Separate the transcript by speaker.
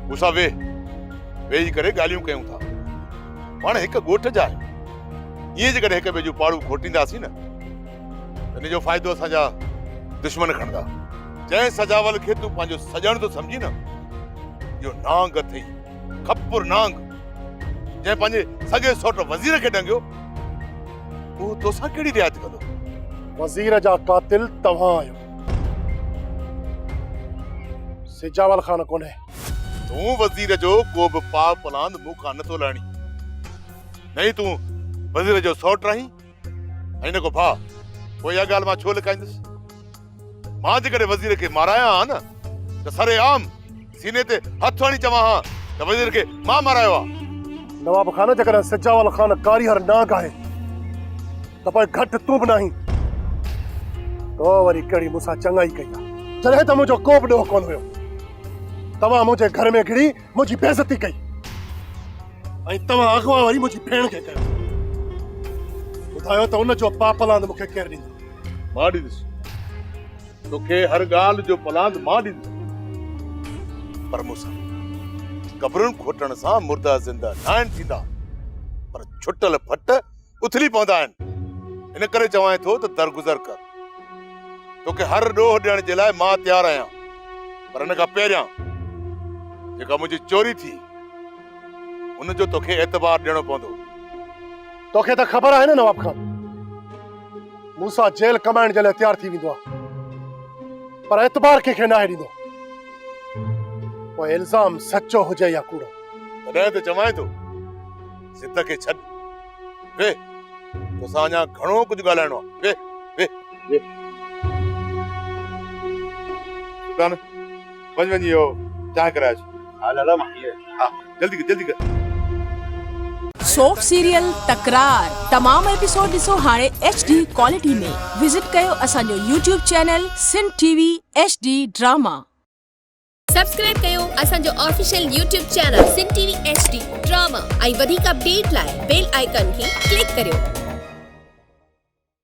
Speaker 1: मूंसां वेही करे ॻाल्हियूं कयूं था। पाण हिकु ॻोठ जा आहियूं। इएं जेकॾहिं हिक ॿिए जूं पाड़ू खोटींदासीं न त इन जो फ़ाइदो असांजा दुश्मन खणंदा। जंहिं सजावल खे तूं पंहिंजो सॼण थो सम्झी न, इहो नांग अथई, खपुर नांग। जंहिं पंहिंजे सॻे सौट वज़ीर खे डंगियो, उहो तोसां कहिड़ी रिआयत कंदो?
Speaker 2: वज़ीर जा कातिल तव्हां आहियो, सिजावल ख़ान कोन्हे।
Speaker 1: तूं वज़ीर जो को बि पाव पलांद मूंखां नथो लहणी। नहीं तूं वज़ीर जो सौट रही ऐं न को भाउ। पोइ इहा ॻाल्हि मां छो लिकाईंदुसि? मां जेकॾहिं वज़ीर खे माराया हा न त सरे आम सीने ते हथ हणी चवां हा त वज़ीर खे मां मारायो आहे।
Speaker 2: नवाब खान, जेकॾहिं सिजावल ख़ान कारीहर नांग आहे त पोइ घटि तूं बि नहीं। तो वरी कहिड़ी मूंसां चङाई कई आहे, जॾहिं त मुंहिंजो को बि ॾोह कोन हुयो। तव्हां मुंहिंजे घर में घिड़ी मुंहिंजी बेइज़ती कई ऐं तव्हां अॻुवां वरी मुंहिंजी भेण खे कयो। ॿुधायो त उन जो पाव पलांद मूंखे केरु ॾींदो?
Speaker 1: मां ॾींदुसि तोखे हर ॻाल्हि जो पलांद मां ॾींदुसि, पर मूंसां कब्रुनि खोटण सां मुर्दा ज़िंदा न आहिनि थींदा, पर छुटल फट उथली पवंदा आहिनि। इन करे चवां थो त दरगुज़र कर। तोखे हर ॾोह ॾियण जे लाइ मां तयारु आहियां, पर इन खां पहिरियां जेका मुंहिंजी चोरी थी उन जो तोखे एतबार ॾियणो पवंदो।
Speaker 2: तोखे त ख़बर आहे न नवाब खान, मूंसां जेल कमाइण जे लाइ तयारु थी वेंदो आहे, पर एतबार कंहिंखे न ॾींदो। पोइ इल्ज़ाम सचो हुजे या कूड़ो।
Speaker 1: तॾहिं त चवां थो ज़िद खे छॾ। वे तोसां अञा घणो कुझु ॻाल्हाइणो आहे। वे वे वे सुल्तान वञ इहो चांहि कराए अच।
Speaker 3: हा दादा, मां
Speaker 1: हाँ जल्दी कर।
Speaker 4: सोप सीरियल तकरार तमाम एपिसोड ॾिसो हाणे HD क्वालिटी में। विजिट कयो असांजो YouTube channel Sindh TV HD drama.
Speaker 5: Subscribe कयो असांजो official YouTube channel Sindh TV HD drama ऐं वधीक अपडेट लाइ बेल आइकन खे क्लिक करियो।